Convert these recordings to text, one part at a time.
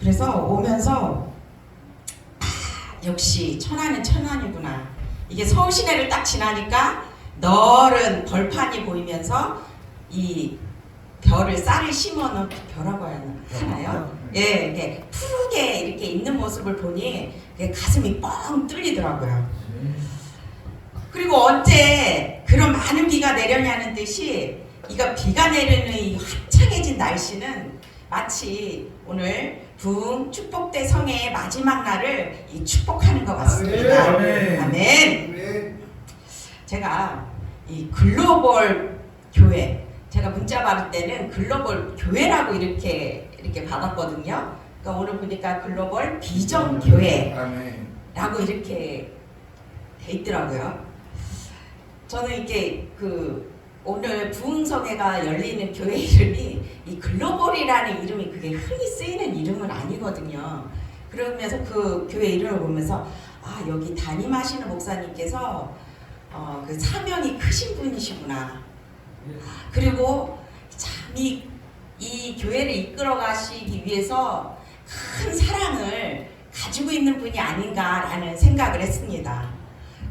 그래서 오면서 역시 천안은 천안이구나. 이게 서울 시내를 딱 지나니까 넓은 벌판이 보이면서 이 별을 쌀을 심어놓은 별하고 하나요? 예, 이렇게 푸르게 이렇게 있는 모습을 보니 가슴이 뻥 뚫리더라고요. 그리고 언제 그런 많은 비가 내려냐는 듯이 이가 비가 내리는 이 화창해진 날씨는 마치 오늘 부흥 축복대 성회의 마지막 날을 이 축복하는 것 같습니다. 아멘. 아멘. 제가 이 글로벌 교회, 제가 문자 받을 때는 글로벌 교회라고 이렇게 받았거든요. 그러니까 오늘 보니까 글로벌 비전 교회라고 이렇게 돼 있더라고요. 저는 이게 오늘 부흥성회가 열리는 교회 이름이 이 글로벌이라는 이름이 그게 흔히 쓰이는 이름은 아니거든요. 그러면서 그 교회 이름을 보면서 여기 담임하시는 목사님께서 그 사명이 크신 분이시구나. 그리고 참 이 교회를 이끌어 가시기 위해서 큰 사랑을 가지고 있는 분이 아닌가라는 생각을 했습니다.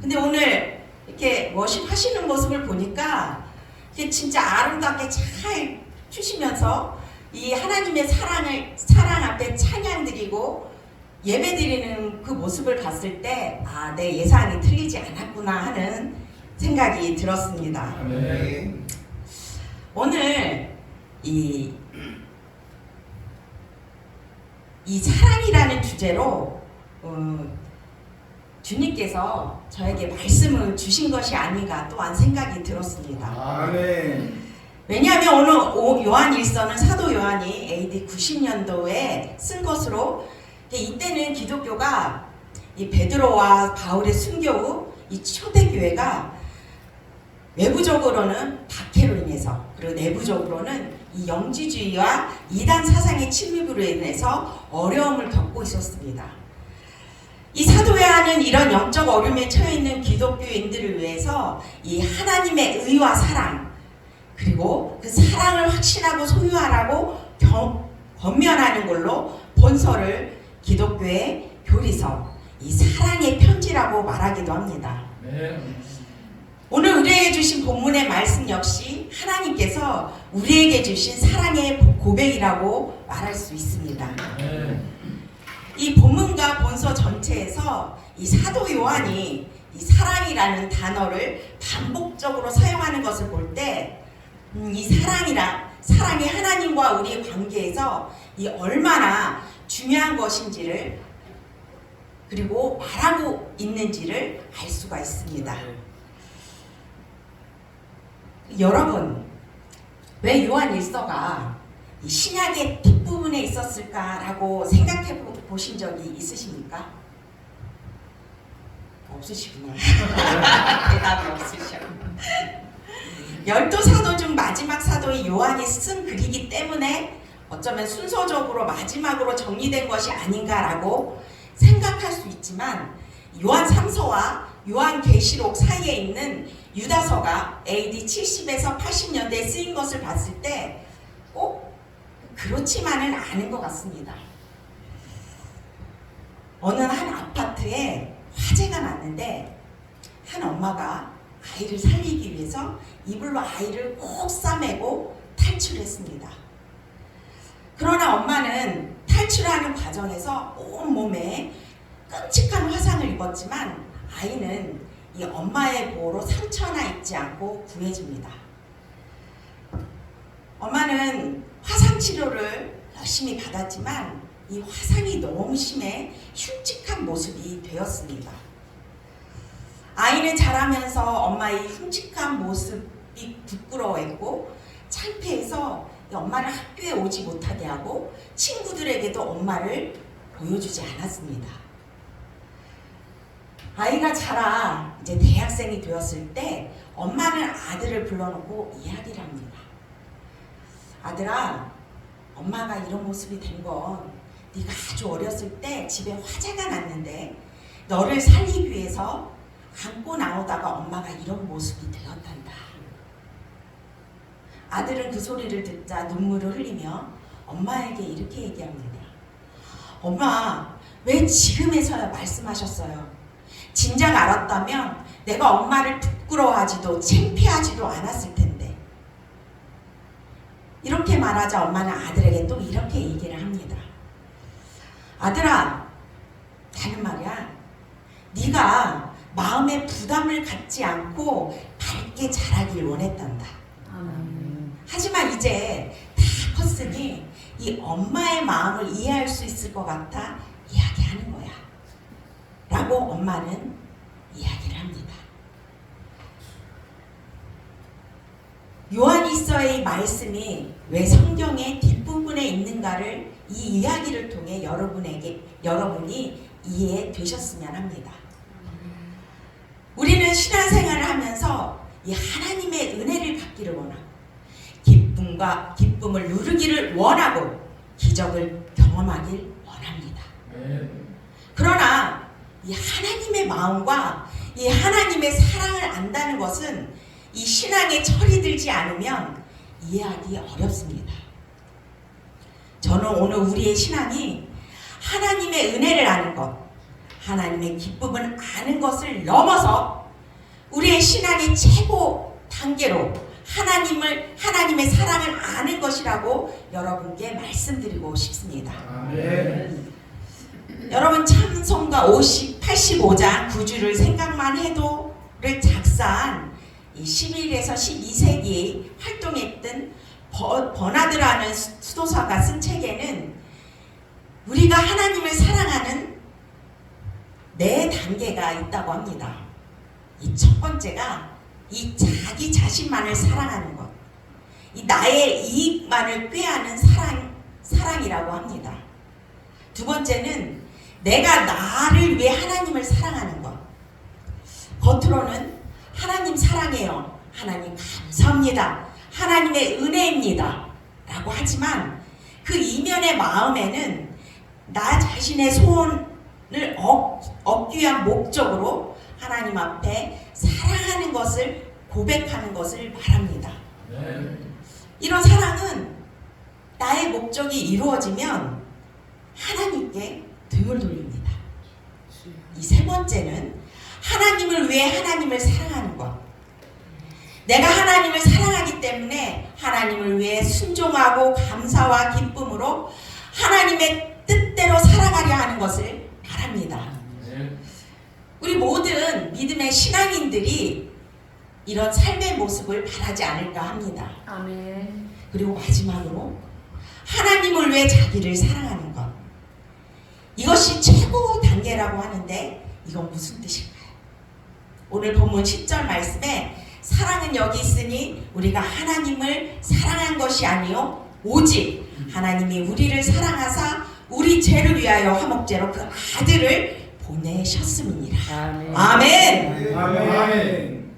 근데 오늘 이렇게 워십하시는 모습을 보니까 이게 진짜 아름답게 잘 추시면서 이 하나님의 사랑 앞에 찬양드리고 예배드리는 그 모습을 봤을 때 내 예상이 틀리지 않았구나 하는 생각이 들었습니다. 네. 오늘 이 사랑이라는 주제로 주님께서 저에게 말씀을 주신 것이 아닌가 또한 생각이 들었습니다. 아멘. 왜냐하면 오늘 요한일서는 사도 요한이 AD 90년도에 쓴 것으로 이때는 기독교가 이 베드로와 바울의 순교 후 이 초대교회가 외부적으로는 박해로 인해서 그리고 내부적으로는 이 영지주의와 이단 사상의 침입으로 인해서 어려움을 겪고 있었습니다. 이 사도 요한은 이런 영적 어려움에 처해 있는 기독교인들을 위해서 이 하나님의 의와 사랑 그리고 그 사랑을 확신하고 소유하라고 권면하는 걸로 본서를 기독교의 교리서 이 사랑의 편지라고 말하기도 합니다. 네. 오늘 우리에게 주신 본문의 말씀 역시 하나님께서 우리에게 주신 사랑의 고백이라고 말할 수 있습니다. 네. 이 본문과 본서 전체에서 이 사도 요한이 이 사랑이라는 단어를 반복적으로 사용하는 것을 볼 때 이 사랑이 하나님과 우리의 관계에서 이 얼마나 중요한 것인지를 그리고 말하고 있는지를 알 수가 있습니다. 여러분, 왜 요한일서가 이 신약의 뒷부분에 있었을까라고 생각해 보신 적이 있으십니까? 없으시구나. 대답이 없으셔. 12사도 중 마지막 사도인 요한이 쓴 글이기 때문에 어쩌면 순서적으로 마지막으로 정리된 것이 아닌가라고 생각할 수 있지만 요한 3서와 요한 계시록 사이에 있는 유다서가 AD 70에서 80년대에 쓰인 것을 봤을 때 꼭 그렇지만은 않은 것 같습니다. 어느 한 아파트에 화재가 났는데 한 엄마가 아이를 살리기 위해서 이불로 아이를 꼭 싸매고 탈출했습니다. 그러나 엄마는 탈출하는 과정에서 온몸에 끔찍한 화상을 입었지만 아이는 이 엄마의 보호로 상처나 입지 않고 구해집니다. 엄마는 화상 치료를 열심히 받았지만 이 화상이 너무 심해 흉측한 모습이 되었습니다. 아이는 자라면서 엄마의 흉측한 모습이 부끄러워했고 창피해서 엄마를 학교에 오지 못하게 하고 친구들에게도 엄마를 보여주지 않았습니다. 아이가 자라 이제 대학생이 되었을 때 엄마는 아들을 불러놓고 이야기를 합니다. 아들아, 엄마가 이런 모습이 된 건 네가 아주 어렸을 때 집에 화재가 났는데 너를 살리기 위해서 안고 나오다가 엄마가 이런 모습이 되었단다. 아들은 그 소리를 듣자 눈물을 흘리며 엄마에게 이렇게 얘기합니다. 엄마, 왜 지금에서야 말씀하셨어요? 진작 알았다면 내가 엄마를 부끄러워하지도 창피하지도 않았을 텐데. 이렇게 말하자 엄마는 아들에게 또 이렇게 얘기를 합니다. 아들아, 나는 말이야, 네가 마음에 부담을 갖지 않고 밝게 자라길 원했단다. 하지만 이제 다 컸으니 이 엄마의 마음을 이해할 수 있을 것 같아 이야기하는 거야. 라고 엄마는 이야기를 합니다. 요한일서의 말씀이 왜 성경의 뒷부분에 있는가를 이 이야기를 통해 여러분이 이해되셨으면 합니다. 우리는 신앙생활을 하면서 이 하나님의 은혜를 받기를 원하고 기쁨을 누리기를 원하고 기적을 경험하길 원합니다. 그러나 이 하나님의 마음과 이 하나님의 사랑을 안다는 것은 이 신앙에 철이 들지 않으면 이해하기 어렵습니다. 저는 오늘 우리의 신앙이 하나님의 은혜를 아는 것, 하나님의 기쁨을 아는 것을 넘어서 우리의 신앙의 최고 단계로 하나님의 사랑을 아는 것이라고 여러분께 말씀드리고 싶습니다. 아멘. 여러분, 찬송가 85장 9주를 생각만 해도를 작사한 이 11에서 12세기에 활동했던 버나드라는 수도사가 쓴 책에는 우리가 하나님을 사랑하는 4단계가 있다고 합니다. 이 첫 번째가 이 자기 자신만을 사랑하는 것, 이 나의 이익만을 꾀하는 사랑이라고 합니다. 두 번째는 내가 나를 위해 하나님을 사랑하는 것. 겉으로는 하나님 사랑해요, 하나님 감사합니다, 하나님의 은혜입니다 라고 하지만 그 이면의 마음에는 나 자신의 소원을 얻기 위한 목적으로 하나님 앞에 사랑하는 것을 고백하는 것을 말합니다. 이런 사랑은 나의 목적이 이루어지면 하나님께 등을 돌립니다. 이 세 번째는 하나님을 위해 하나님을 사랑하는 것. 내가 하나님을 사랑하기 때문에 하나님을 위해 순종하고 감사와 기쁨으로 하나님의 뜻대로 살아가려 하는 것을 말합니다. 우리 모든 믿음의 신앙인들이 이런 삶의 모습을 바라지 않을까 합니다. 아멘. 그리고 마지막으로 하나님을 위해 자기를 사랑하는 것. 이것이 최고 단계라고 하는데 이건 무슨 뜻일까요? 오늘 본문 10절 말씀에 사랑은 여기 있으니 우리가 하나님을 사랑한 것이 아니요 오직 하나님이 우리를 사랑하사 우리 죄를 위하여 화목제로 그 아들을 보내셨음이니라. 아멘. 아멘. 아멘.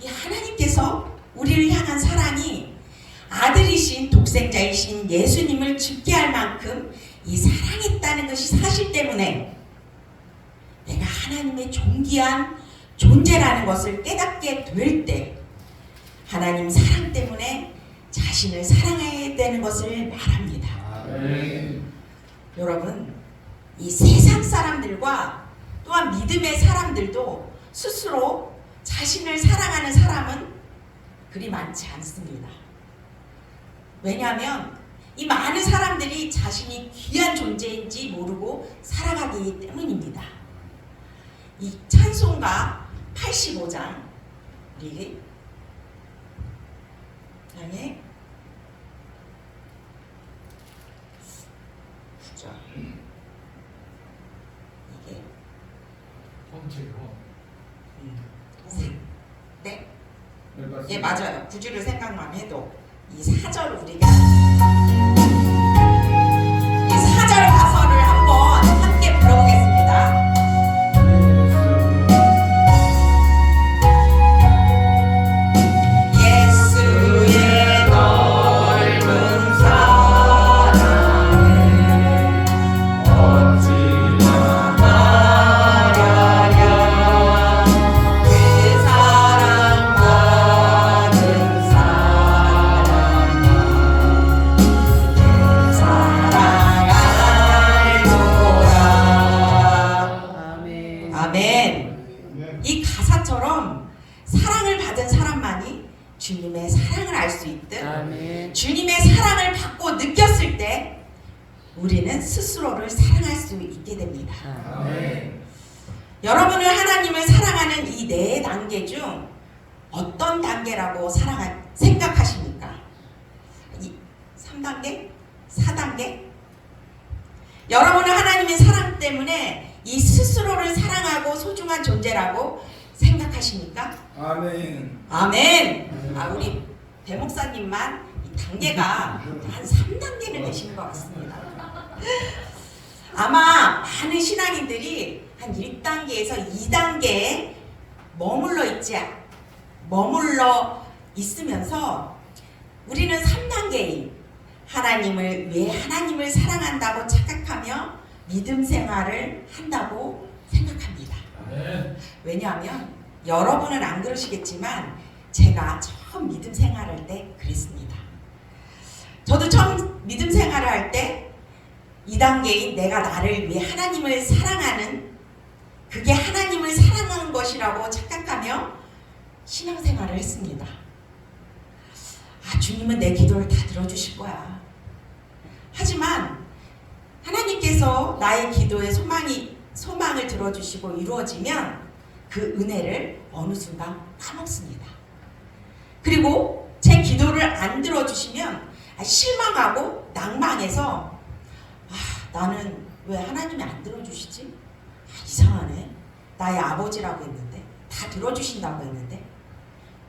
이 하나님께서 우리를 향한 사랑이 아들이신 독생자이신 예수님을 죽게 할 만큼 이 사랑했다는 것이 사실 때문에 내가 하나님의 존귀한 존재라는 것을 깨닫게 될 때 하나님 사랑 때문에 자신을 사랑해야 되는 것을 말합니다. 아멘. 여러분, 이 세상 사람들과 또한 믿음의 사람들도 스스로 자신을 사랑하는 사람은 그리 많지 않습니다. 왜냐하면 이 많은 사람들이 자신이 귀한 존재인지 모르고 살아가기 때문입니다. 이 찬송가 85장 우리 향해 9절 이게 네? 예, 맞아요. 9주를 생각만 해도 이 4절 우리가 이 4절 가사를 한번 함께 불러보겠습니다. 예수의 넓은 사랑을 어찌나 말하랴. 그 사랑 받은 사랑아 주님의 사랑을 알 수 있듯 아멘. 주님의 사랑을 받고 느꼈을 때 우리는 스스로를 사랑할 수 있게 됩니다. 아멘. 여러분은 하나님을 사랑하는 이 네 단계 중 어떤 단계라고 생각하십니까? 3단계? 4단계? 여러분은 하나님의 사랑 때문에 이 스스로를 사랑하고 소중한 존재라고 생각하십니까? 아멘. 아멘! 우리 대목사님만 이 단계가 한 3단계는 되시는 것 같습니다. 아마 많은 신앙인들이 한 1단계에서 2단계에 머물러 있으면서 우리는 3단계인 왜 하나님을 사랑한다고 착각하며 믿음 생활을 한다고 생각합니다. 왜냐하면 여러분은 안 그러시겠지만 제가 처음 믿음 생활할 때 그랬습니다. 저도 처음 믿음 생활을 할 때 2단계인 내가 나를 위해 하나님을 사랑하는 그게 하나님을 사랑하는 것이라고 착각하며 신앙생활을 했습니다. 주님은 내 기도를 다 들어주실 거야. 하지만 하나님께서 나의 기도에 소망을 들어주시고 이루어지면 그 은혜를 어느 순간 까먹습니다. 그리고 제 기도를 안 들어주시면 실망하고 낭망해서 나는 왜 하나님이 안 들어주시지? 이상하네. 나의 아버지라고 했는데 다 들어주신다고 했는데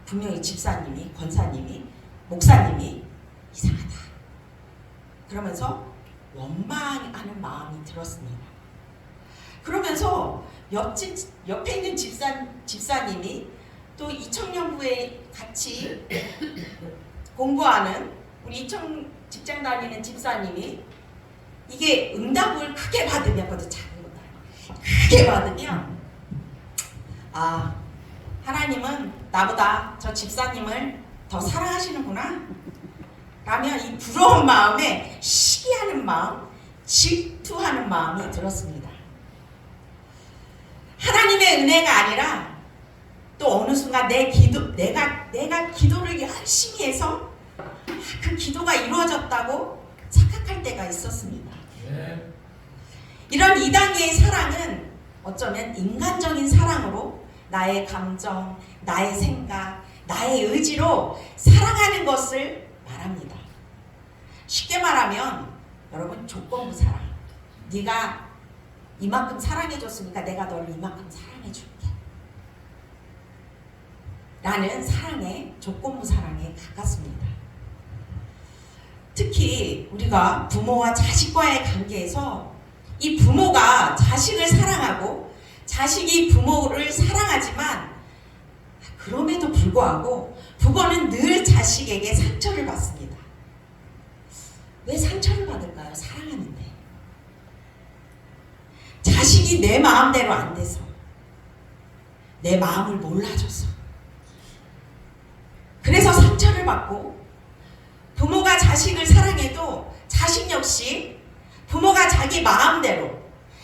분명히 집사님이, 권사님이, 목사님이 이상하다. 그러면서 원망하는 마음이 들었습니다. 그러면서 옆에 있는 집사님이 또 이청년부에 같이 공부하는 우리 직장 다니는 집사님이 이게 응답을 크게 받으면 작은 것도 아니고 크게 받으면 하나님은 나보다 저 집사님을 더 사랑하시는구나 라며 이 부러운 마음에 시기하는 마음, 질투하는 마음이 들었습니다. 하나님의 은혜가 아니라 또 어느 순간 내가 기도를 열심히 해서 그 기도가 이루어졌다고 착각할 때가 있었습니다. 이런 2단계의 사랑은 어쩌면 인간적인 사랑으로 나의 감정, 나의 생각, 나의 의지로 사랑하는 것을 말합니다. 쉽게 말하면 여러분 조건부 사랑. 네가 이만큼 사랑해줬으니까 내가 너를 이만큼 사랑해줄게. 라는 사랑의 조건부 사랑에 가깝습니다. 특히 우리가 부모와 자식과의 관계에서 이 부모가 자식을 사랑하고 자식이 부모를 사랑하지만 그럼에도 불구하고 부모는 늘 자식에게 상처를 받습니다. 왜 상처를 받을까요? 사랑하는데. 자식이 내 마음대로 안 돼서, 내 마음을 몰라줘서, 그래서 상처를 받고, 부모가 자식을 사랑해도 자식 역시 부모가 자기 마음대로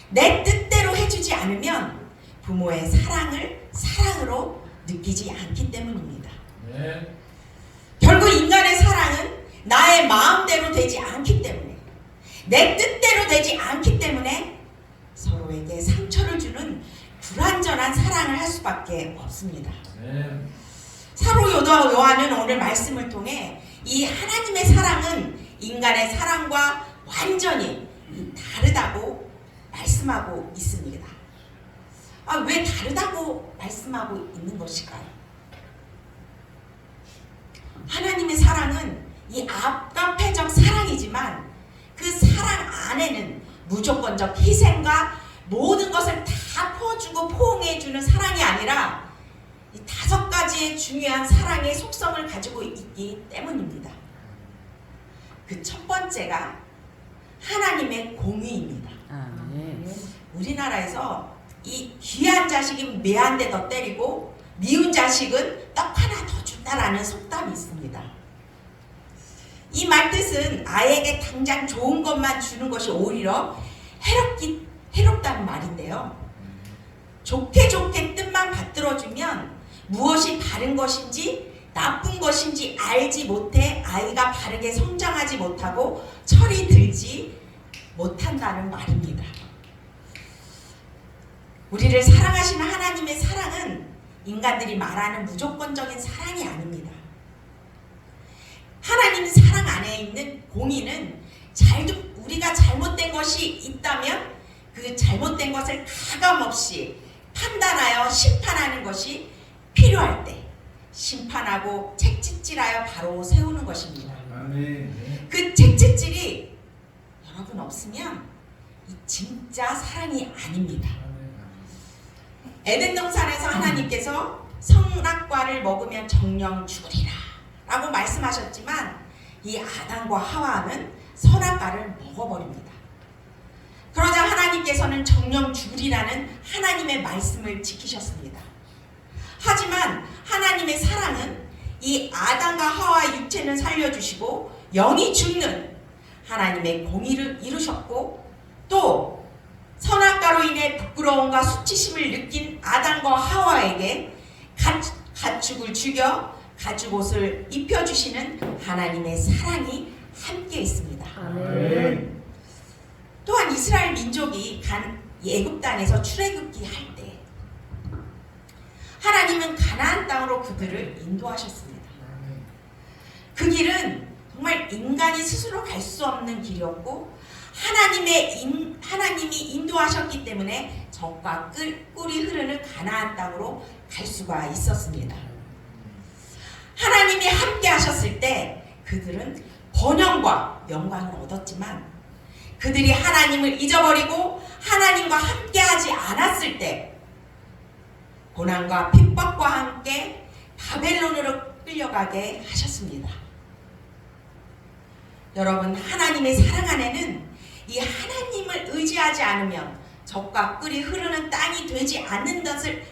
내 뜻대로 해주지 않으면 부모의 사랑을 사랑으로 느끼지 않기 때문입니다. 결국 인간의 사랑은 나의 마음대로 되지 않기 때문에, 내 뜻대로 되지 않기 때문에 서로에게 상처를 주는 불완전한 사랑을 할 수밖에 없습니다. 사도 요한은 오늘 말씀을 통해 이 하나님의 사랑은 인간의 사랑과 완전히 다르다고 말씀하고 있습니다. 왜 다르다고 말씀하고 있는 것일까요? 하나님의 사랑은 이 아가페적 사랑이지만 그 사랑 안에는 무조건적 희생과 모든 것을 다 퍼주고 포옹해주는 사랑이 아니라 이 5가지의 중요한 사랑의 속성을 가지고 있기 때문입니다. 그 첫 번째가 하나님의 공의입니다. 우리나라에서 이 귀한 자식은 매한 대 더 때리고 미운 자식은 떡 하나 더 준다라는 속담이 있습니다. 이 말뜻은 아이에게 당장 좋은 것만 주는 것이 오히려 해롭다는 말인데요. 좋게 뜻만 받들어주면 무엇이 바른 것인지 나쁜 것인지 알지 못해 아이가 바르게 성장하지 못하고 철이 들지 못한다는 말입니다. 우리를 사랑하시는 하나님의 사랑은 인간들이 말하는 무조건적인 사랑이 아닙니다. 하나님 사랑 안에 있는 공의는 우리가 잘못된 것이 있다면 그 잘못된 것을 가감없이 판단하여 심판하는 것이 필요할 때 심판하고 책짓질하여 바로 세우는 것입니다. 아멘. 그 책짓질이 여러분 없으면 이 진짜 사랑이 아닙니다. 에덴 동산에서 하나님께서 선악과를 먹으면 정령 죽으리라 라고 말씀하셨지만 이 아담과 하와는 선악과를 먹어버립니다. 그러자 하나님께서는 정령 죽으리라는 하나님의 말씀을 지키셨습니다. 하지만 하나님의 사랑은 이 아담과 하와의 육체는 살려주시고 영이 죽는 하나님의 공의를 이루셨고, 또 선악과로 인해 부끄러움과 수치심을 느낀 아담과 하와에게 가축을 죽여 가죽옷을 입혀주시는 하나님의 사랑이 함께 있습니다. 아멘. 또한 이스라엘 민족이 애굽 땅에서 출애굽기 할 때 하나님은 가나안 땅으로 그들을 인도하셨습니다. 그 길은 정말 인간이 스스로 갈 수 없는 길이었고 하나님이 인도하셨기 때문에 젖과 꿀이 흐르는 가나안 땅으로 갈 수가 있었습니다. 하나님이 함께 하셨을 때 그들은 번영과 영광을 얻었지만, 그들이 하나님을 잊어버리고 하나님과 함께 하지 않았을 때 고난과 핍박과 함께 바벨론으로 끌려가게 하셨습니다. 여러분, 하나님의 사랑 안에는 이 하나님을 의지하지 않으면 젖과 꿀이 흐르는 땅이 되지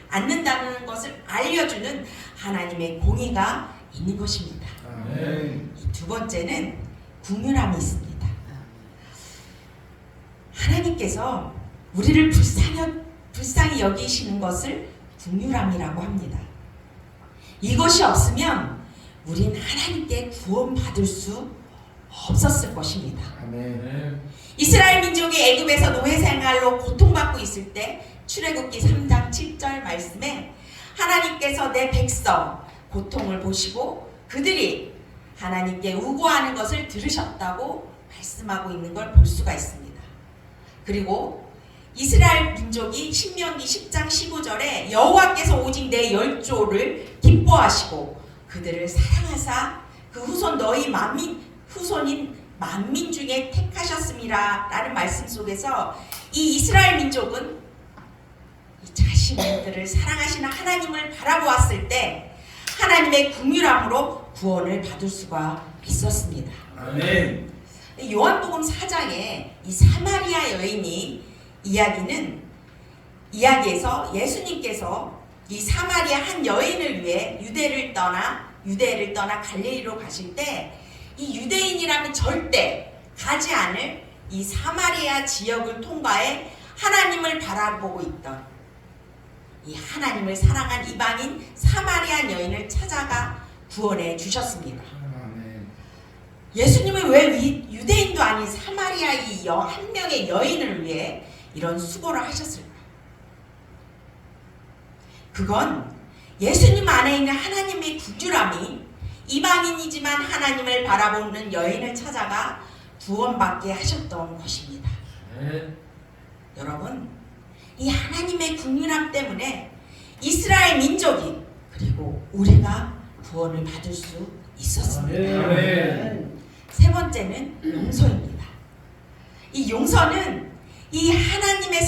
않는다는 것을 알려주는 하나님의 공의가 있는 것입니다. 아멘. 이 두 번째는 긍휼함이 있습니다. 하나님께서 우리를 불쌍히 여기시는 것을 긍휼함이라고 합니다. 이것이 없으면 우린 하나님께 구원받을 수 없었을 것입니다. 아멘. 이스라엘 민족이 애굽에서 노예 생활로 고통받고 있을 때 출애굽기 3장 7절 말씀에 하나님께서 내 백성 고통을 보시고 그들이 하나님께 우고하는 것을 들으셨다고 말씀하고 있는 걸 볼 수가 있습니다. 그리고 이스라엘 민족이 신명기 10장 15절에 여호와께서 오직 내 열조를 기뻐하시고 그들을 사랑하사 그 후손 너희 후손인 만민 중에 택하셨음이라 라는 말씀 속에서 이 이스라엘 민족은 이 자신들을 사랑하시는 하나님을 바라보았을 때 하나님의 긍휼함으로 구원을 받을 수가 있었습니다. 아멘. 요한복음 4장에 이 사마리아 여인이 이야기에서 예수님께서 이 사마리아 한 여인을 위해 유대를 떠나 갈릴리로 가실 때 이 유대인이라면 절대 가지 않을 이 사마리아 지역을 통과해 하나님을 바라보고 있던 이 하나님을 사랑한 이방인 사마리아 여인을 찾아가 구원해 주셨습니다. 아멘. 예수님은 왜 유대인도 아닌 사마리아 한 명의 여인을 위해 이런 수고를 하셨을까? 그건 예수님 안에 있는 하나님의 긍휼함이 이방인이지만 하나님을 바라보는 여인을 찾아가 구원받게 하셨던 것입니다. 여러분, 이 하나님의 긍휼함 때문에 이스라엘 민족이 그리고 우리가 구원을 받을 수 있었습니다. 아멘. 세 번째는 용서입니다. 이 용서는 이 하나님의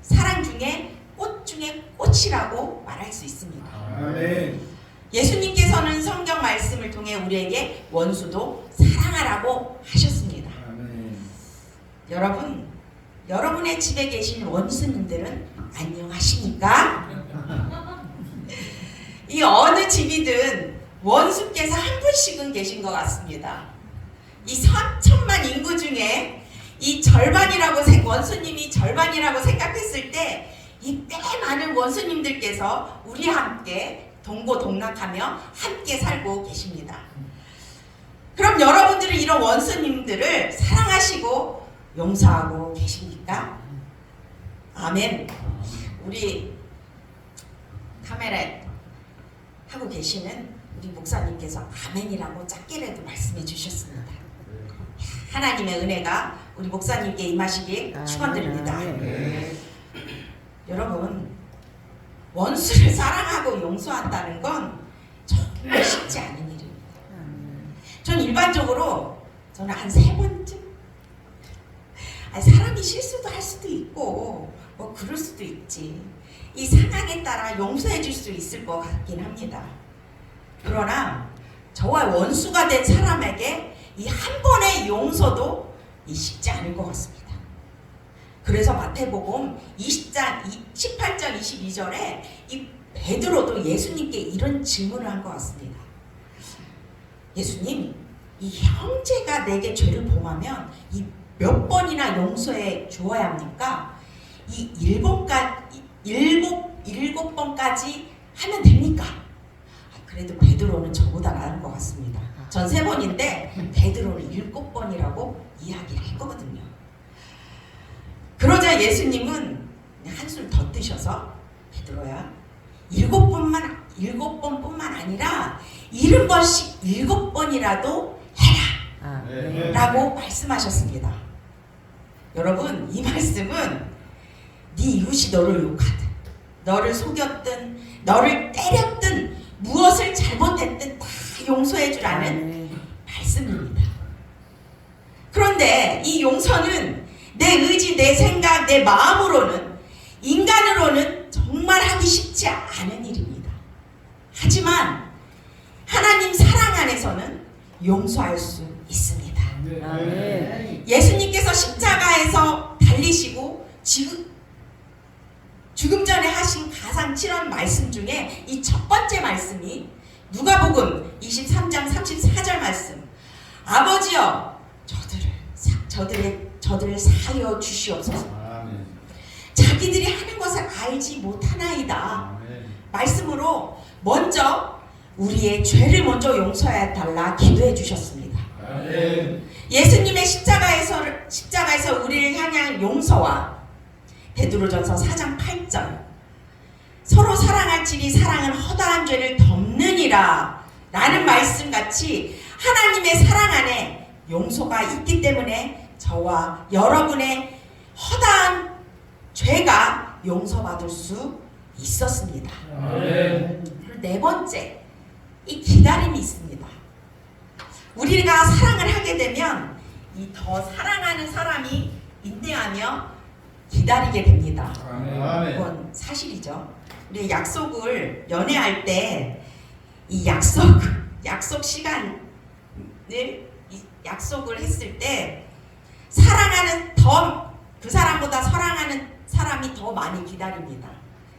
사랑 중에 꽃 중에 꽃이라고 말할 수 있습니다. 아멘. 예수님께서는 성경 말씀을 통해 우리에게 원수도 사랑하라고 하셨습니다. 아멘. 여러분, 여러분의 집에 계신 원수님들은 안녕하십니까? 이 어느 집이든 원수께서 한 분씩은 계신 것 같습니다. 이 3천만 인구 중에 이 원수님이 절반이라고 생각했을 때 이 꽤 많은 원수님들께서 우리와 함께 동고동락하며 함께 살고 계십니다. 그럼 여러분들은 이런 원수님들을 사랑하시고 용서하고 계십니까? 아멘. 우리 카메라에 하고 계시는 우리 목사님께서 아멘이라고 작게라도 말씀해 주셨습니다. 하나님의 은혜가 우리 목사님께 임하시길 축원드립니다. 여러분, 원수를 사랑하고 용서한다는 건 정말 쉽지 않은 일입니다. 전 일반적으로 저는 한 3번쯤 사람이 실수도 할 수도 있고 뭐 그럴 수도 있지. 이 상황에 따라 용서해 줄 수 있을 것 같긴 합니다. 그러나 저와 원수가 된 사람에게 이 한 번의 용서도 쉽지 않을 것 같습니다. 그래서 마태복음 20장 18절 22절에 이 베드로도 예수님께 이런 질문을 한 것 같습니다. 예수님, 이 형제가 내게 죄를 범하면 이 몇 번이나 용서해 주어야 합니까? 이 일곱 번까지 하면 됩니까? 그래도 베드로는 저보다 나은 것 같습니다. 전 3번인데 베드로는 7번이라고 이야기를 했거든요. 그러자 예수님은 한술 더 뜨셔서 베드로야, 7번뿐만 아니라 70번씩 7번이라도 해라 라고 말씀하셨습니다. 여러분, 이 말씀은 네 이웃이 너를 욕하든 너를 속였든 너를 때렸든 무엇을 잘못했든 다 용서해 주라는 말씀입니다. 그런데 이 용서는 내 의지, 내 생각, 내 마음으로는, 인간으로는 정말 하기 쉽지 않은 일입니다. 하지만 하나님 사랑 안에서는 용서할 수 있습니다. 예수님께서 십자가에서 달리시고 죽음 전에 하신 가장 친한 말씀 중에 이 첫 번째 말씀이 누가복음 23장 34절 말씀. 아버지여, 저들을 사하여 주시옵소서. 자기들이 하는 것을 알지 못하나이다. 말씀으로 먼저 우리의 죄를 먼저 용서해 달라 기도해 주셨습니다. 예수님의 십자가에서 우리를 향한 용서와 베드로전서 4장 8절 서로 사랑할지니 사랑은 허다한 죄를 덮느니라 라는 말씀같이 하나님의 사랑 안에 용서가 있기 때문에 저와 여러분의 허다한 죄가 용서받을 수 있었습니다. 그리고 4번째, 이 기다림이 있습니다. 우리가 사랑을 하게 되면 이 더 사랑하는 사람이 인내하며 기다리게 됩니다. 그건 사실이죠. 우리 약속을 연애할 때 이 약속 시간을 약속을 했을 때 그 사람보다 사랑하는 사람이 더 많이 기다립니다.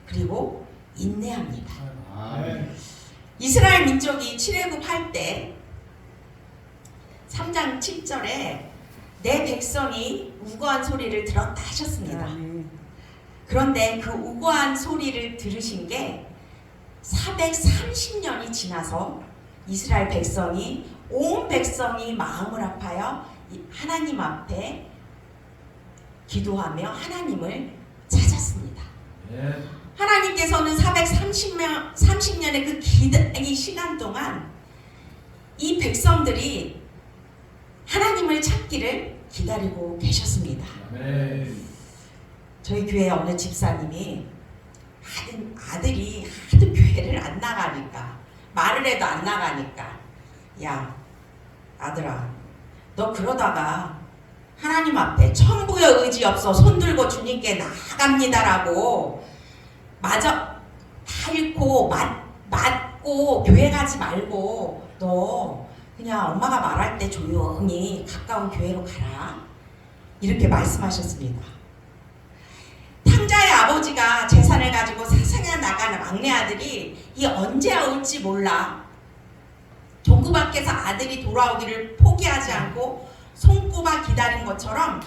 그리고 인내합니다. 이스라엘 민족이 출애굽할 때 3장 7절에 내 백성이 우거한 소리를 들었다 하셨습니다. 그런데 그 우거한 소리를 들으신 게 430년이 지나서 이스라엘 백성이, 온 백성이 마음을 아파요 하나님 앞에 기도하며 하나님을 찾았습니다. 하나님께서는 430년의 그 기다리 시간 동안 이 백성들이 하나님을 찾기를 기다리고 계셨습니다. 저희 교회 어느 집사님이 아들이 하도 교회를 안 나가니까, 말을 해도 안 나가니까, 야 아들아, 너 그러다가 하나님 앞에 천부의 의지 없어 손들고 주님께 나아갑니다라고 마저 다 잃고 맞고 교회 가지 말고 너 그냥 엄마가 말할 때 조용히 가까운 교회로 가라, 이렇게 말씀하셨습니다. 탕자의 아버지가 재산을 가지고 세상에 나가는 막내 아들이 이 언제 올지 몰라 종구 밖에서 아들이 돌아오기를 포기하지 않고 손꼽아 기다린 것처럼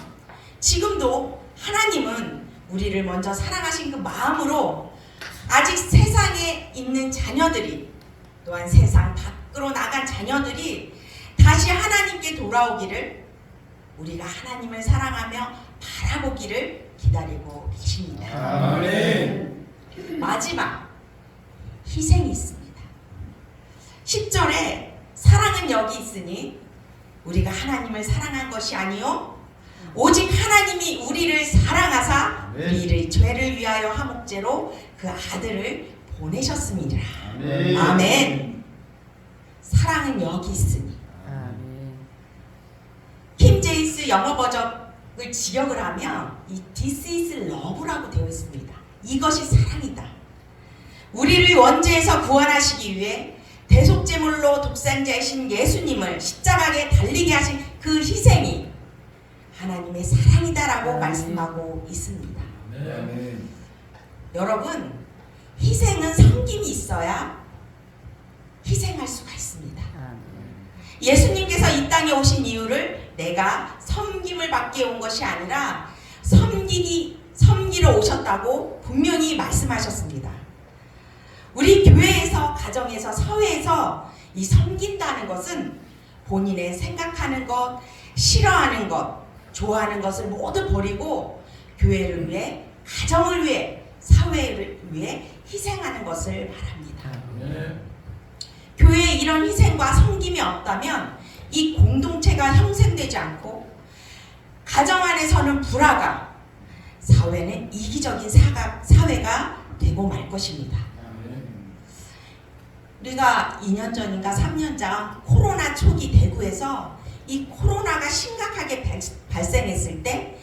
지금도 하나님은 우리를 먼저 사랑하신 그 마음으로 아직 세상에 있는 자녀들이 또한 세상 밖으로 나간 자녀들이 다시 하나님께 돌아오기를 우리가 하나님을 사랑하며 바라보기를 기다리고 계십니다. 아멘. 마지막 희생이 있습니다. 10절에 사랑은 여기 있으니 우리가 하나님을 사랑한 것이 아니요 오직 하나님이 우리를 사랑하사 우리를 죄를 위하여 화목제로 그 아들을 보내셨습니다. 아멘. 아멘. 사랑은 여기 있으니. 아멘. 킹 제임스 영어 버전을 직역을 하면 이 This is love라고 되어 있습니다. 이것이 사랑이다. 우리를 원죄에서 구원하시기 위해 대속제물로 독생자이신 예수님을 십자가에 달리게 하신 그 희생이 하나님의 사랑이다라고 말씀하고 있습니다. 아멘. 여러분, 희생은 섬김이 있어야 희생할 수가 있습니다. 아멘. 예수님께서 이 땅에 오신 이유를 내가 섬김을 받기 온 것이 아니라 섬기러 오셨다고 분명히 말씀하셨습니다. 우리 교회에서, 가정에서, 사회에서 이 섬긴다는 것은 본인의 생각하는 것, 싫어하는 것, 좋아하는 것을 모두 버리고 교회를 위해, 가정을 위해, 사회를 위해 희생하는 것을 말합니다. 아멘. 교회에 이런 희생과 섬김이 없다면 이 공동체가 형성되지 않고 가정 안에서는 불화가, 사회는 이기적인 사회가 되고 말 것입니다. 우리가 2년 전인가 3년 전 코로나 초기 대구에서 이 코로나가 심각하게 발생했을 때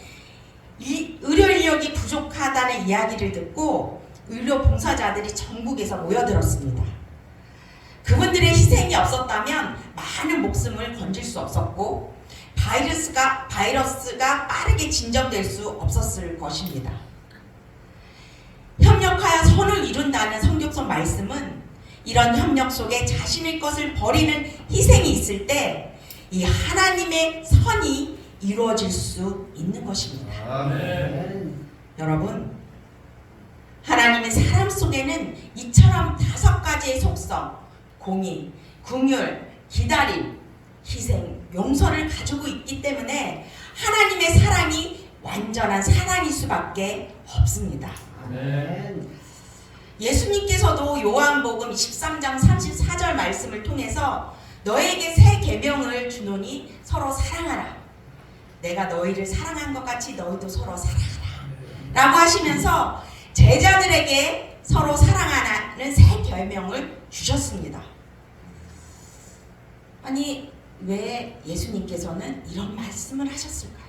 이 의료 인력이 부족하다는 이야기를 듣고 의료 봉사자들이 전국에서 모여들었습니다. 그분들의 희생이 없었다면 많은 목숨을 건질 수 없었고 바이러스가 빠르게 진정될 수 없었을 것입니다. 협력하여 선을 이룬다는 성경적 말씀은 이런 협력 속에 자신의 것을 버리는 희생이 있을 때 이 하나님의 선이 이루어질 수 있는 것입니다. 아멘. 여러분, 하나님의 사람 속에는 이처럼 5가지의 속성, 공의, 긍휼, 기다림, 희생, 용서를 가지고 있기 때문에 하나님의 사랑이 완전한 사랑일 수밖에 없습니다. 아멘. 예수님께서도 요한복음 13장 34절 말씀을 통해서 너에게 새 계명을 주노니 서로 사랑하라. 내가 너희를 사랑한 것 같이 너희도 서로 사랑하라. 라고 하시면서 제자들에게 서로 사랑하라는 새 계명을 주셨습니다. 아니, 왜 예수님께서는 이런 말씀을 하셨을까요?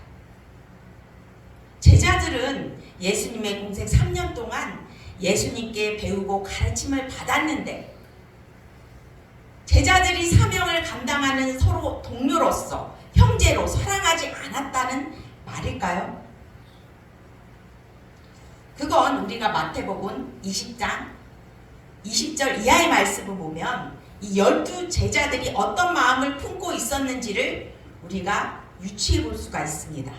제자들은 예수님의 공생 3년 동안 예수님께 배우고 가르침을 받았는데 제자들이 사명을 감당하는 서로 동료로서 형제로 사랑하지 않았다는 말일까요? 그건 우리가 마태복음 20장 20절 이하의 말씀을 보면 이 12 제자들이 어떤 마음을 품고 있었는지를 우리가 유추해 볼 수가 있습니다.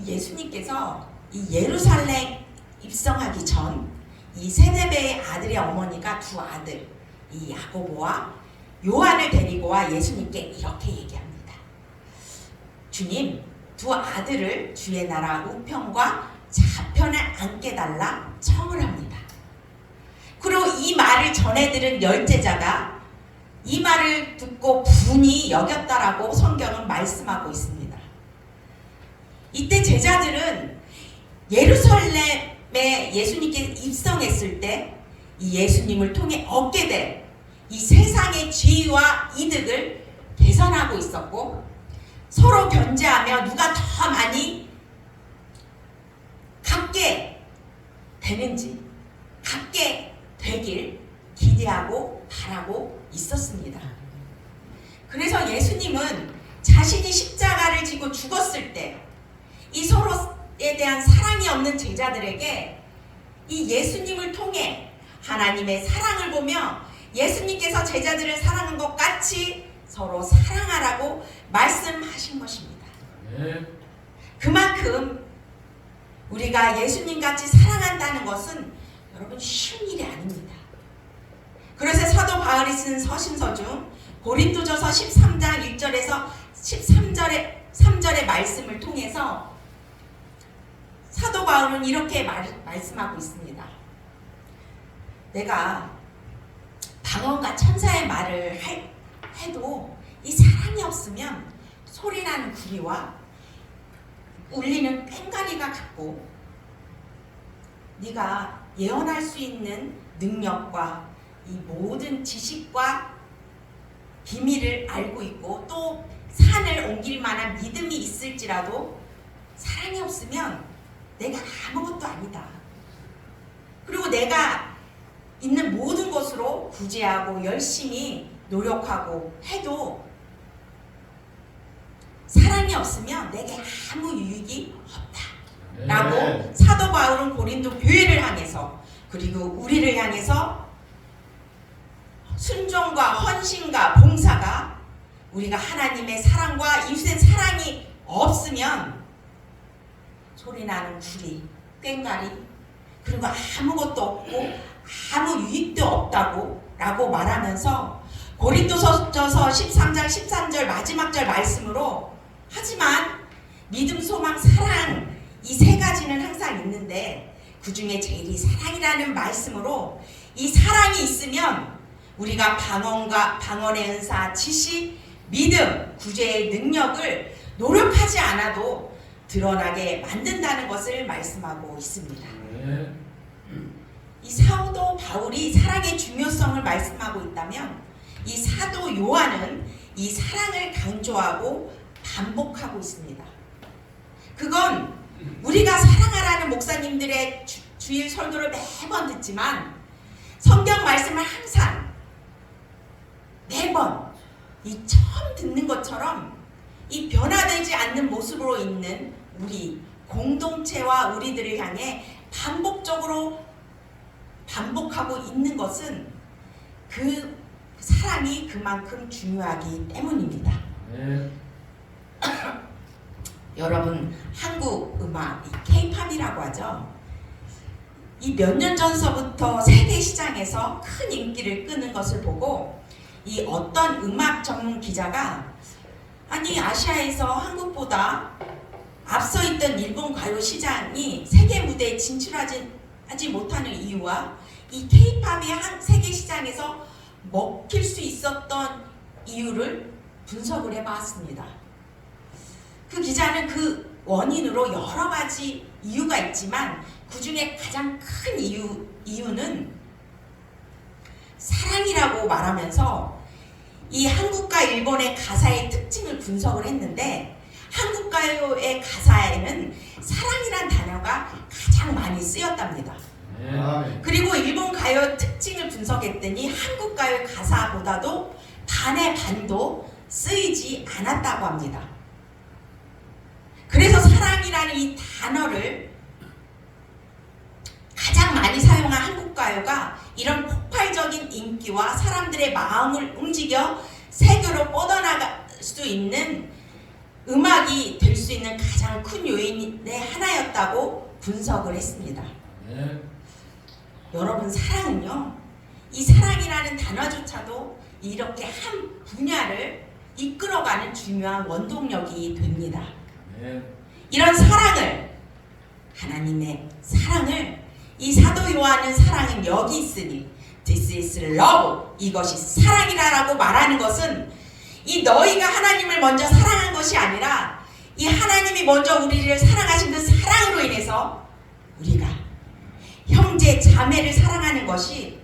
예수님께서 이 예루살렘 입성하기 전 이 세네베의 아들의 어머니가 2 아들 이 야고보와 요한을 데리고 와 예수님께 이렇게 얘기합니다. 주님, 2 아들을 주의 나라 우편과 좌편에 앉게 달라 청을 합니다. 그리고 이 말을 전해들은 10제자가 이 말을 듣고 분이 여겼다라고 성경은 말씀하고 있습니다. 이때 제자들은 예루살렘에 예수님께 입성했을 때 이 예수님을 통해 얻게 될 이 세상의 지위와 이득을 계산하고 있었고 서로 견제하며 누가 더 많이 갖게 되는지 갖게 되길 기대하고 바라고 있었습니다. 그래서 예수님은 자신이 십자가를 지고 죽었을 때 이 서로에 대한 사랑이 없는 제자들에게 이 예수님을 통해 하나님의 사랑을 보며 예수님께서 제자들을 사랑한 것 같이 서로 사랑하라고 말씀하신 것입니다. 그만큼 우리가 예수님같이 사랑한다는 것은 여러분 쉬운 일이 아닙니다. 그래서 사도 바울이 쓴 서신서 중 고린도전서 13장 1절에서 3절의 말씀을 통해서 사도 바울은 이렇게 말씀하고 있습니다. 내가 방언과 천사의 말을 해도 이 사랑이 없으면 소리나는 구리와 울리는 꽹과리가 같고, 네가 예언할 수 있는 능력과 이 모든 지식과 비밀을 알고 있고 또 산을 옮길 만한 믿음이 있을지라도 사랑이 없으면 내가 아무것도 아니다. 그리고 내가 있는 모든 것으로 구제하고 열심히 노력하고 해도 사랑이 없으면 내게 아무 유익이 없다 라고 사도 바울은 고린도 교회를 향해서 그리고 우리를 향해서 순종과 헌신과 봉사가, 우리가 하나님의 사랑과 이웃의 사랑이 없으면 소리나는 구리, 꽹과리, 그리고 아무것도 없고 아무 유익도 없다고 라고 말하면서 고린도전서 13장 13절 마지막 절 말씀으로, 하지만 믿음, 소망, 사랑 이 세 가지는 항상 있는데 그 중에 제일이 사랑이라는 말씀으로, 이 사랑이 있으면 우리가 방언의 은사, 지식, 믿음, 구제의 능력을 노력하지 않아도 드러나게 만든다는 것을 말씀하고 있습니다. 이 사도 바울이 사랑의 중요성을 말씀하고 있다면 이 사도 요한은 이 사랑을 강조하고 반복하고 있습니다. 그건 우리가 사랑하라는 목사님들의 주일 설교를 매번 듣지만 성경 말씀을 항상 매번 이 처음 듣는 것처럼 이 변화되지 않는 모습으로 있는 우리 공동체와 우리들을 향해 반복하고 있는 것은 그 사랑이 그만큼 중요하기 때문입니다. 여러분, 한국 음악, K-팝이라고 하죠. 이 몇 년 전서부터 세계 시장에서 큰 인기를 끄는 것을 보고 이 어떤 음악 전문 기자가, 아니 아시아에서 한국보다 앞서 있던 일본 가요 시장이 세계 무대에 진출하지 못하는 이유와 이 K-팝이 세계 시장에서 먹힐 수 있었던 이유를 분석을 해봤습니다. 그 기자는 그 원인으로 여러 가지 이유가 있지만 그 중에 가장 큰 이유는 사랑이라고 말하면서 이 한국과 일본의 가사의 특징을 분석을 했는데, 한국 가요의 가사에는 사랑이란 단어가 가장 많이 쓰였답니다. 그리고 일본 가요 특징을 분석했더니 한국 가요 가사보다도 반의 반도 쓰이지 않았다고 합니다. 그래서 사랑이라는 이 단어를 가장 많이 사용한 한국 가요가 이런 폭발적인 인기와 사람들의 마음을 움직여 세계로 뻗어나갈 수 있는 음악이 될 수 있는 가장 큰 요인의 하나였다고 분석을 했습니다. 여러분, 사랑은요, 이 사랑이라는 단어조차도 이렇게 한 분야를 이끌어가는 중요한 원동력이 됩니다. 이런 사랑을, 하나님의 사랑을, 이 사도 요한은 사랑은 여기 있으니 This is love, 이것이 사랑이라고 말하는 것은 이 너희가 하나님을 먼저 사랑한 것이 아니라 이 하나님이 먼저 우리를 사랑하신 그 사랑으로 인해서 우리가 형제 자매를 사랑하는 것이,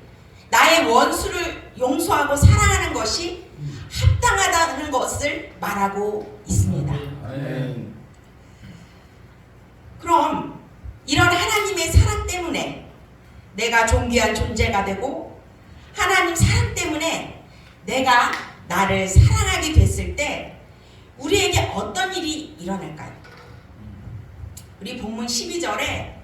나의 원수를 용서하고 사랑하는 것이 합당하다는 것을 말하고 있습니다. 그럼 이런 하나님의 사랑 때문에 내가 존귀한 존재가 되고, 하나님 사랑 때문에 내가 나를 사랑하게 됐을 때 우리에게 어떤 일이 일어날까요? 우리 본문 12절에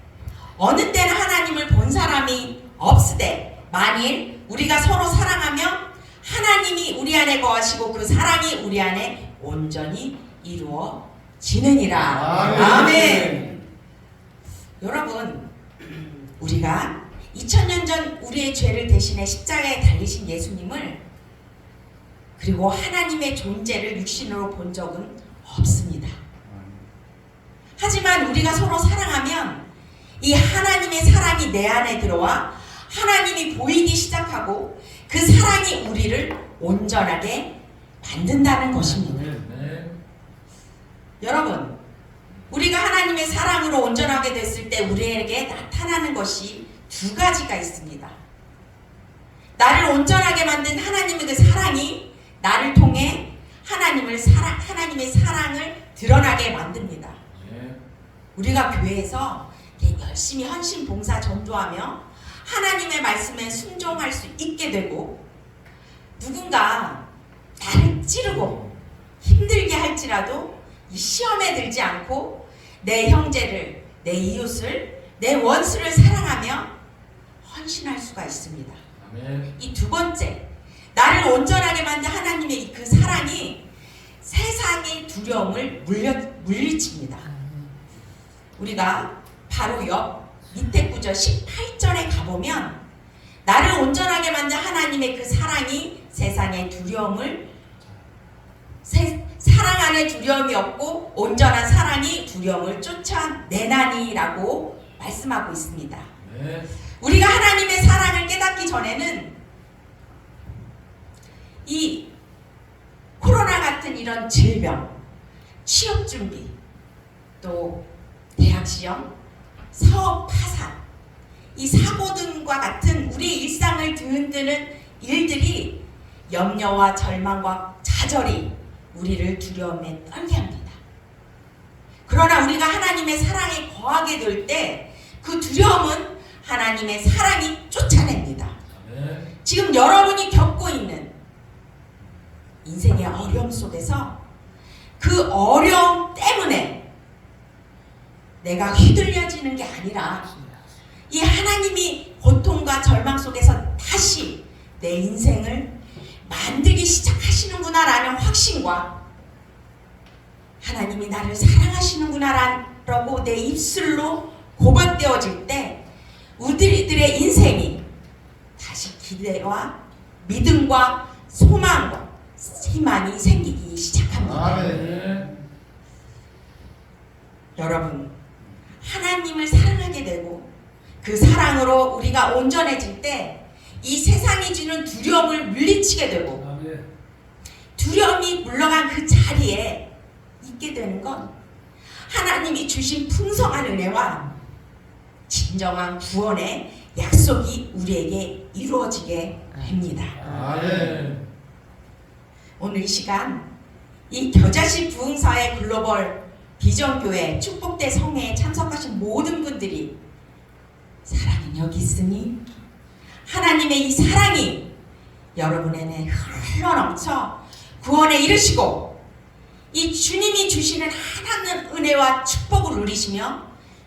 어느 때는 하나님을 본 사람이 없으되 만일 우리가 서로 사랑하면 하나님이 우리 안에 거하시고 그 사랑이 우리 안에 온전히 이루어지느니라. 아멘. 여러분, 우리가 2000년 전 우리의 죄를 대신해 십자가에 달리신 예수님을, 그리고 하나님의 존재를 육신으로 본 적은 없습니다. 하지만 우리가 서로 사랑하면 이 하나님의 사랑이 내 안에 들어와 하나님이 보이기 시작하고 그 사랑이 우리를 온전하게 만든다는 것입니다. 네. 여러분, 우리가 하나님의 사랑으로 온전하게 됐을 때 우리에게 나타나는 것이 두 가지가 있습니다. 나를 온전하게 만든 하나님의 그 사랑이 나를 통해 하나님의 사랑을 드러나게 만듭니다. 네. 우리가 교회에서 이렇게 열심히 헌신 봉사 전도하며 하나님의 말씀에 순종할 수 있게 되고, 누군가 나를 찌르고 힘들게 할지라도 이 시험에 들지 않고 내 형제를, 내 이웃을, 내 원수를 사랑하며 헌신할 수가 있습니다. 아멘. 이 두 번째, 나를 온전하게 만든 하나님의 그 사랑이 세상의 두려움을 물리칩니다. 우리가 바로 옆 밑에 구절 18절에 가보면 나를 온전하게 만든 하나님의 그 사랑이 세상의 두려움을, 사랑 안에 두려움이 없고 온전한 사랑이 두려움을 쫓아내나니라고 말씀하고 있습니다. 네. 우리가 하나님의 사랑을 깨닫기 전에는 이 코로나 같은 이런 질병, 취업 준비, 또 대학 시험, 사업 파산, 이 사고 등과 같은 우리 일상을 드흔드는 일들이 염려와 절망과 좌절이 우리를 두려움에 떨게 합니다. 그러나 우리가 하나님의 사랑에 거하게 될 때 그 두려움은 하나님의 사랑이 쫓아냅니다. 아멘. 지금 여러분이 겪고 있는 인생의 어려움 속에서 그 어려움 때문에 내가 휘둘려지는 게 아니라 이 하나님이 고통과 절망 속에서 다시 내 인생을 만들기 시작하시는구나라는 확신과 하나님이 나를 사랑하시는구나라고 내 입술로 고백되어질 때 우리들의 인생이 다시 기대와 믿음과 소망과 희망이 생기기 시작합니다. 아멘. 여러분, 하나님을 사랑하게 되고 그 사랑으로 우리가 온전해질 때 이 세상이 주는 두려움을 물리치게 되고 아멘. 두려움이 물러간 그 자리에 있게 되는 건 하나님이 주신 풍성한 은혜와 진정한 구원의 약속이 우리에게 이루어지게 됩니다. 아멘. 오늘 이 시간 이 겨자씨 부흥사회 글로벌 비전교회 축복대 성회에 참석하신 모든 분들이 사랑은 여기 있으니 하나님의 이 사랑이 여러분에게 흘러넘쳐 구원에 이르시고 이 주님이 주시는 하나님 은혜와 축복을 누리시며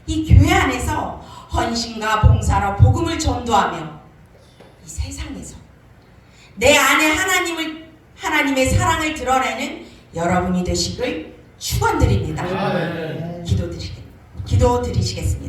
이 교회 안에서 헌신과 봉사로 복음을 전도하며 이 세상에서 내 안에 하나님의 사랑을 드러내는 여러분이 되시길 축원드립니다. 아멘. 기도 드리시겠습니다.